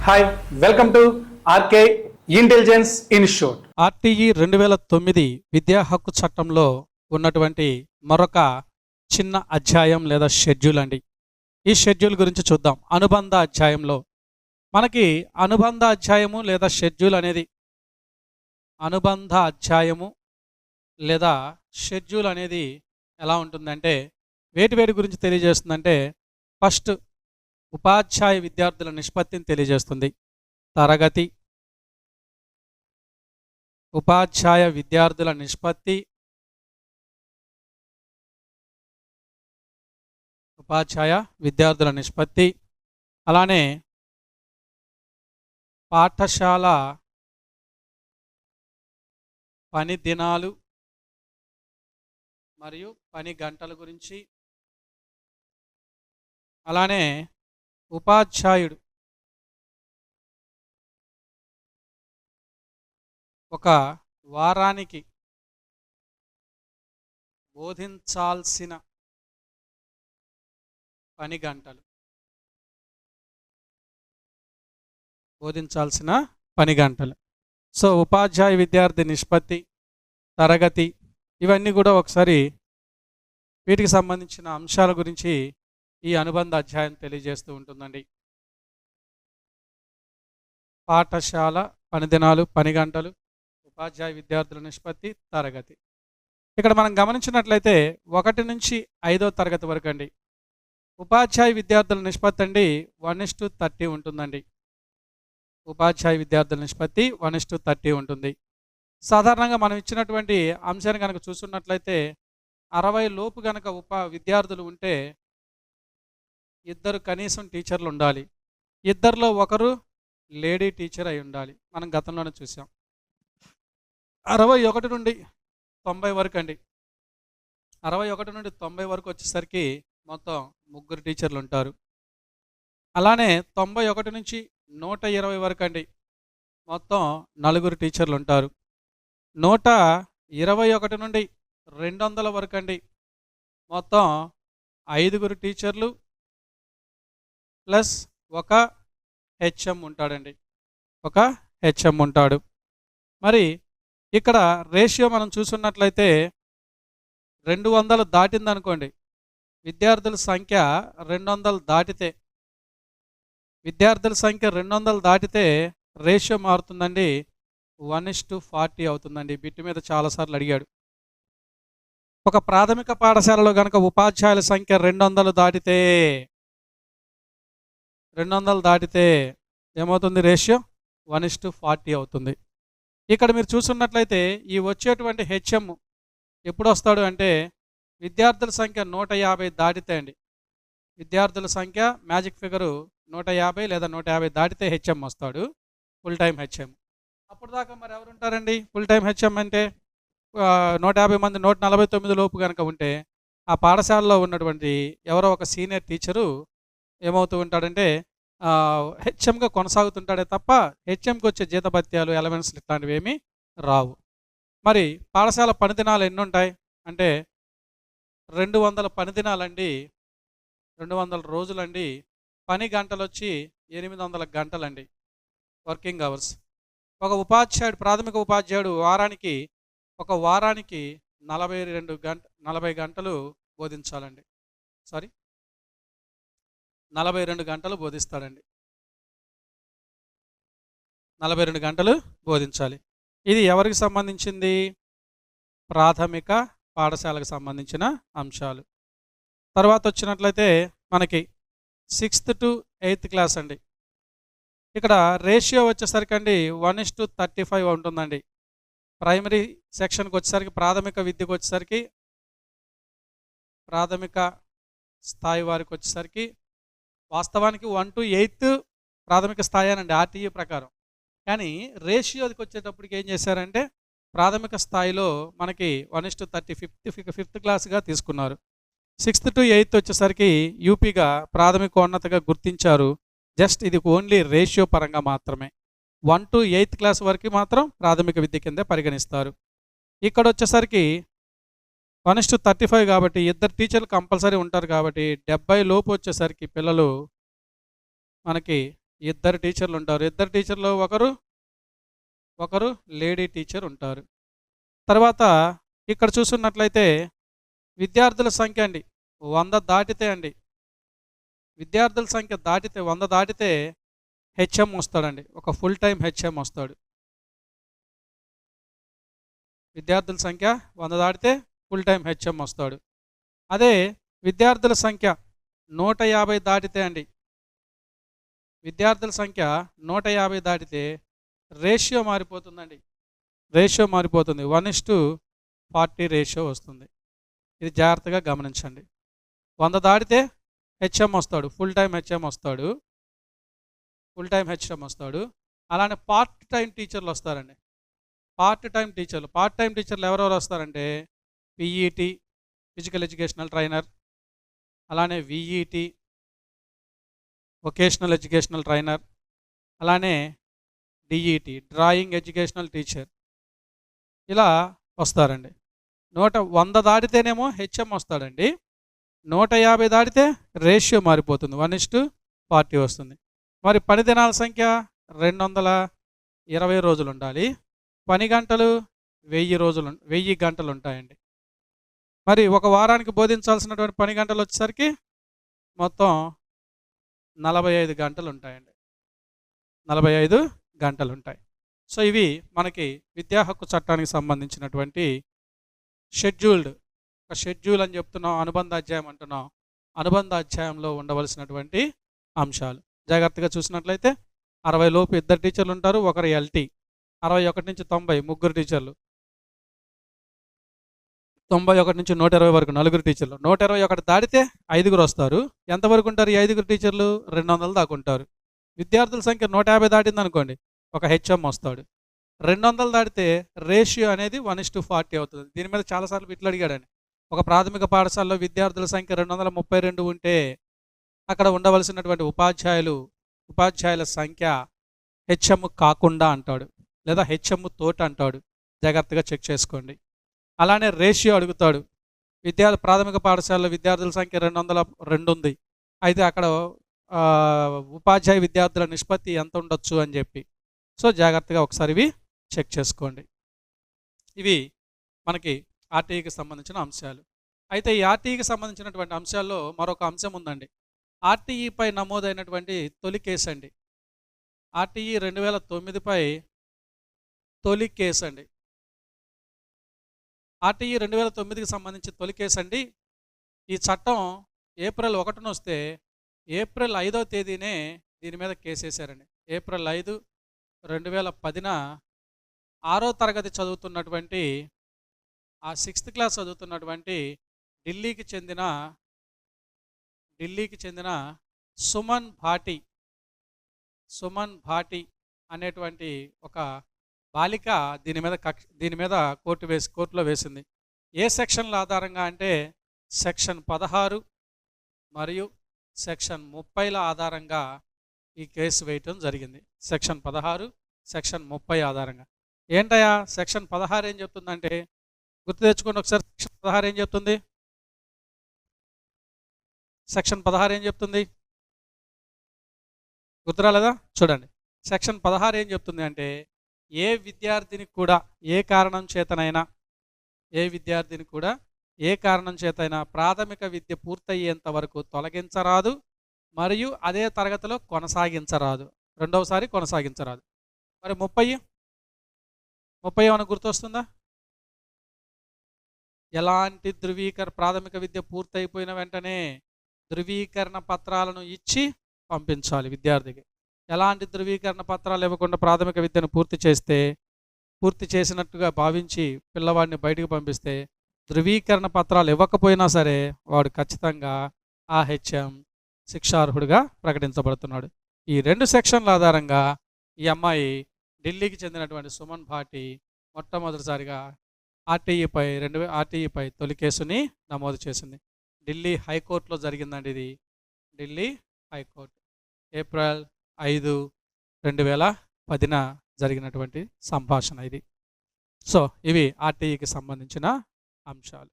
Hi, welcome to RK intelligence institute. RTE 2009 విద్యా హక్కు చట్టంలో ఉన్నటువంటి మరొక చిన్న అధ్యాయం లేదా షెడ్యూల్ అండి. ఈ షెడ్యూల్ గురించి చూద్దాం. అనుబంధ అధ్యాయంలో మనకి అనుబంధ అధ్యాయము లేదా షెడ్యూల్ అనేది అనుబంధ అధ్యాయము లేదా షెడ్యూల్ అనేది ఎలా ఉంటుందంటే వేటి గురించి తెలియజేస్తుందంటే ఫస్ట్ ఉపాధ్యాయ విద్యార్థుల నిష్పత్తిని తెలియజేస్తుంది. తరగతి ఉపాధ్యాయ విద్యార్థుల నిష్పత్తి, అలానే పాఠశాల పని దినాలు మరియు పని గంటల గురించి, అలానే ఉపాధ్యాయుడు ఒక వారానికి బోధించాల్సిన పని గంటలు, సో ఉపాధ్యాయ విద్యార్థి నిష్పత్తి, తరగతి, ఇవన్నీ కూడా ఒకసారి వీటికి సంబంధించిన అంశాల గురించి ఈ అనుబంధ అధ్యాయం తెలియజేస్తూ ఉంటుందండి. పాఠశాల పనిదినాలు, పని గంటలు, ఉపాధ్యాయ విద్యార్థుల నిష్పత్తి, తరగతి. ఇక్కడ మనం గమనించినట్లయితే 1 నుంచి 5వ తరగతి వరకు అండి ఉపాధ్యాయ విద్యార్థుల నిష్పత్తి అండి 1:30 ఉంటుందండి. ఉపాధ్యాయ విద్యార్థుల నిష్పత్తి 1:30 ఉంటుంది. సాధారణంగా మనం ఇచ్చినటువంటి అంశాన్ని కనుక చూస్తున్నట్లయితే 60 లోపు కనుక విద్యార్థులు ఉంటే కనీసం టీచర్లు ఉండాలి. ఇద్దరిలో ఒకరు లేడీ టీచర్ అయి ఉండాలి. మనం గతంలోనే చూసాం. 61 నుండి 90 వరకు అండి 61 నుండి 90 వరకు వచ్చేసరికి మొత్తం 3 టీచర్లు ఉంటారు. అలానే 91 నుంచి 120 వరకు అండి మొత్తం 4 టీచర్లు ఉంటారు. 121 నుండి 200 వరకు అండి మొత్తం 5 టీచర్లు ప్లస్ ఒక హెచ్ఎం ఉంటాడండి. మరి ఇక్కడ రేషియో మనం చూసున్నట్లయితే 200 దాటిందనుకోండి, విద్యార్థుల సంఖ్య 200 దాటితే రేషియో మారుతుందండి, 1:40 అవుతుందండి. బిట్టు మీద చాలాసార్లు అడిగాడు. ఒక ప్రాథమిక పాఠశాలలో కనుక ఉపాధ్యాయుల సంఖ్య 200 దాటితే ఏమవుతుంది? రేషియో 1:40 అవుతుంది. ఇక్కడ మీరు చూస్తున్నట్లయితే ఈ వచ్చేటువంటి హెచ్ఎం ఎప్పుడు వస్తాడు అంటే విద్యార్థుల సంఖ్య 150 దాటితే అండి. విద్యార్థుల సంఖ్య మ్యాజిక్ ఫిగరు 150 లేదా 150 దాటితే హెచ్ఎం వస్తాడు, ఫుల్ టైం హెచ్ఎం. అప్పుడు దాకా మరి ఎవరు ఉంటారండి? ఫుల్ టైం హెచ్ఎం అంటే 150 మంది 149 లోపు కనుక ఉంటే ఆ పాఠశాలలో ఉన్నటువంటి ఎవరో ఒక సీనియర్ టీచరు ఏమవుతూ ఉంటాడంటే హెచ్ఎంగా కొనసాగుతుంటాడే తప్ప హెచ్ఎంకి వచ్చే జీతభత్యాలు, ఎలవెన్స్లు ఇట్లాంటివి ఏమీ రావు. మరి పాఠశాల పనిదినాలు ఎన్ని ఉంటాయి అంటే 200 పనిదినాలండి, 200 రోజులండి. పని గంటలు వచ్చి 800 గంటలండి, వర్కింగ్ అవర్స్. ఒక ఉపాధ్యాయుడు, ప్రాథమిక ఉపాధ్యాయుడు ఒక వారానికి 40 గంటలు బోధించాలండి. 42 గంటలు బోధిస్తాడండి. 42 గంటలు బోధించాలి. ఇది ఎవరికి సంబంధించింది? ప్రాథమిక పాఠశాలకు సంబంధించిన అంశాలు. తర్వాత వచ్చినట్లయితే మనకి 6th to 8th క్లాస్ అండి. ఇక్కడ రేషియో వచ్చేసరికి అండి 1:35 ఉంటుందండి. ప్రైమరీ సెక్షన్కి వచ్చేసరికి, ప్రాథమిక విద్యకు వచ్చేసరికి, ప్రాథమిక స్థాయి వారికి వచ్చేసరికి వాస్తవానికి 1 to 8th ప్రాథమిక స్థాయి అనండి ఆర్టీఈ ప్రకారం. కానీ రేషియోకి వచ్చేటప్పటికి ఏం చేశారంటే ప్రాథమిక స్థాయిలో మనకి 1:30 5th క్లాస్గా తీసుకున్నారు. 6th to 8th వచ్చేసరికి యూపీగా ప్రాథమికోన్నతగా గుర్తించారు. జస్ట్ ఇది ఓన్లీ రేషియో పరంగా మాత్రమే. 1 to 8th క్లాస్ వరకు మాత్రం ప్రాథమిక విద్య కింద పరిగణిస్తారు. ఇక్కడ వచ్చేసరికి 1:35 కాబట్టి ఇద్దరు టీచర్లు కంపల్సరీ ఉంటారు కాబట్టి 70 లోపు వచ్చేసరికి పిల్లలు మనకి ఇద్దరు టీచర్లు ఉంటారు. ఇద్దరు టీచర్లో ఒకరు లేడీ టీచర్ ఉంటారు. తర్వాత ఇక్కడ చూస్తున్నట్లయితే విద్యార్థుల సంఖ్య అండి 100 దాటితే అండి, విద్యార్థుల సంఖ్య దాటితే 100 దాటితే హెచ్ఎం వస్తాడండి. ఒక ఫుల్ టైం హెచ్ఎం వస్తాడు. విద్యార్థుల సంఖ్య 100 దాటితే ఫుల్ టైం హెచ్ఎం వస్తాడు. అదే విద్యార్థుల సంఖ్య 150 దాటితే అండి, విద్యార్థుల సంఖ్య 150 దాటితే రేషియో మారిపోతుందండి. రేషియో మారిపోతుంది. 1:40 రేషియో వస్తుంది. ఇది జాగ్రత్తగా గమనించండి. 100 దాటితే హెచ్ఎం వస్తాడు, ఫుల్ టైం హెచ్ఎం వస్తాడు, ఫుల్ టైం హెచ్ఎం వస్తాడు. అలానే పార్ట్ టైం టీచర్లు వస్తారండి. పార్ట్ టైం టీచర్లు ఎవరెవరు వస్తారంటే పిఈటి ఫిజికల్ ఎడ్యుకేషనల్ ట్రైనర్, అలానే విఈటి వొకేషనల్ ఎడ్యుకేషనల్ ట్రైనర్, అలానే డిఈటి డ్రాయింగ్ ఎడ్యుకేషనల్ టీచర్, ఇలా వస్తారండి. 100 దాటితేనేమో హెచ్ఎం వస్తాడండి. 150 దాటితే రేషియో మారిపోతుంది, 1:40 వస్తుంది. మరి పని దినాల సంఖ్య 220 రోజులు ఉండాలి. పని గంటలు 1000 గంటలు ఉంటాయండి. మరి ఒక వారానికి బోధించాల్సినటువంటి పని గంటలు వచ్చేసరికి మొత్తం 45 గంటలు ఉంటాయండి. 45 గంటలు ఉంటాయి. సో ఇవి మనకి విద్యా హక్కు చట్టానికి సంబంధించినటువంటి షెడ్యూల్ అని చెప్తున్నాం, అనుబంధ అధ్యాయం అంటున్నాం. అనుబంధ అధ్యాయంలో ఉండవలసినటువంటి అంశాలు జాగ్రత్తగా చూసినట్లయితే 60 లోపు ఇద్దరు టీచర్లు ఉంటారు, ఒకరు ఎల్టీ. 61 నుంచి 90 ముగ్గురు టీచర్లు. 91 నుంచి 120 వరకు నలుగురు టీచర్లు. 121 దాటితే 5గురు వస్తారు. ఎంతవరకు ఉంటారు ఈ 5గురు టీచర్లు? 200 దాకా ఉంటారు. విద్యార్థుల సంఖ్య 150 దాటింది అనుకోండి, ఒక హెచ్ఎం వస్తాడు. 200 దాటితే రేషియో అనేది 1:40 అవుతుంది. దీని మీద చాలాసార్లు బిట్లు అడిగాడండి. ఒక ప్రాథమిక పాఠశాలలో విద్యార్థుల సంఖ్య 232 ఉంటే అక్కడ ఉండవలసినటువంటి ఉపాధ్యాయుల సంఖ్య హెచ్ఎం కాకుండా అంటాడు, లేదా హెచ్ఎం తోటి అంటాడు. జాగ్రత్తగా చెక్ చేసుకోండి. అలానే రేషియో అడుగుతాడు. ప్రాథమిక పాఠశాలలో విద్యార్థుల సంఖ్య 202 ఉంది, అయితే అక్కడ ఉపాధ్యాయ విద్యార్థుల నిష్పత్తి ఎంత ఉండొచ్చు అని చెప్పి. సో జాగ్రత్తగా ఒకసారి ఇవి చెక్ చేసుకోండి. ఇవి మనకి ఆర్టీఈకి సంబంధించిన అంశాలు. అయితే ఈ ఆర్టీఈకి సంబంధించినటువంటి అంశాల్లో మరొక అంశం ఉందండి. ఆర్టీఈపై నమోదైనటువంటి తొలి కేసు అండి. ఆర్టీఈ 2009పై తొలి కేసు అండి. ఆర్టీఈ 2009కి సంబంధించి తొలి కేసు అండి. ఈ చట్టం ఏప్రిల్ 1న వస్తే ఏప్రిల్ 5వ తేదీనే దీని మీద కేసు వేశారండి. ఏప్రిల్ 5, 2010న 6వ తరగతి చదువుతున్నటువంటి, ఆ 6th క్లాస్ చదువుతున్నటువంటి ఢిల్లీకి చెందిన సుమన్ భాటి అనేటువంటి ఒక బాలిక దీని మీద కోర్టులో వేసింది. ఏ సెక్షన్ల ఆధారంగా అంటే సెక్షన్ 16 మరియు సెక్షన్ 30ల ఆధారంగా ఈ కేసు వేయటం జరిగింది. సెక్షన్ 16, సెక్షన్ 30 ఆధారంగా. ఏంటయ్యా సెక్షన్ 16 ఏం చెప్తుందంటే, గుర్తు తెచ్చుకోండి ఒకసారి. సెక్షన్ 16 ఏం చెప్తుంది? సెక్షన్ 16 ఏం చెప్తుంది? గుర్తురాలేదా? చూడండి. సెక్షన్ 16 ఏం చెప్తుంది అంటే, ఏ విద్యార్థిని కూడా ఏ కారణం చేతైనా ప్రాథమిక విద్య పూర్తయ్యేంత వరకు తొలగించరాదు మరియు అదే తరగతిలో కొనసాగించరాదు. రెండవసారి కొనసాగించరాదు. మరి 30 ఏమైనా గుర్తొస్తుందా? ఎలాంటి ప్రాథమిక విద్య పూర్తయిపోయిన వెంటనే ధృవీకరణ పత్రాలను ఇచ్చి పంపించాలి విద్యార్థికి. ఎలాంటి ధృవీకరణ పత్రాలు ఇవ్వకుండా ప్రాథమిక విద్యను పూర్తి చేసినట్టుగా భావించి పిల్లవాడిని బయటకు పంపిస్తే, ధృవీకరణ పత్రాలు ఇవ్వకపోయినా సరే వాడు ఖచ్చితంగా ఆ హెచ్ఎం శిక్షార్హుడిగా ప్రకటించబడుతున్నాడు. ఈ 2 సెక్షన్ల ఆధారంగా ఈ అమ్మాయి ఢిల్లీకి చెందినటువంటి సుమన్ భాటి మొట్టమొదటిసారిగా ఆర్టీఈపై తొలి కేసుని నమోదు చేసింది. ఢిల్లీ హైకోర్టులో జరిగిందండి ఇది. ఢిల్లీ హైకోర్టు ఏప్రిల్ 5, 2010న జరిగినటువంటి సంభాషణ ఇది. సో ఇవి ఆర్టీఈకి సంబంధించిన అంశాలు.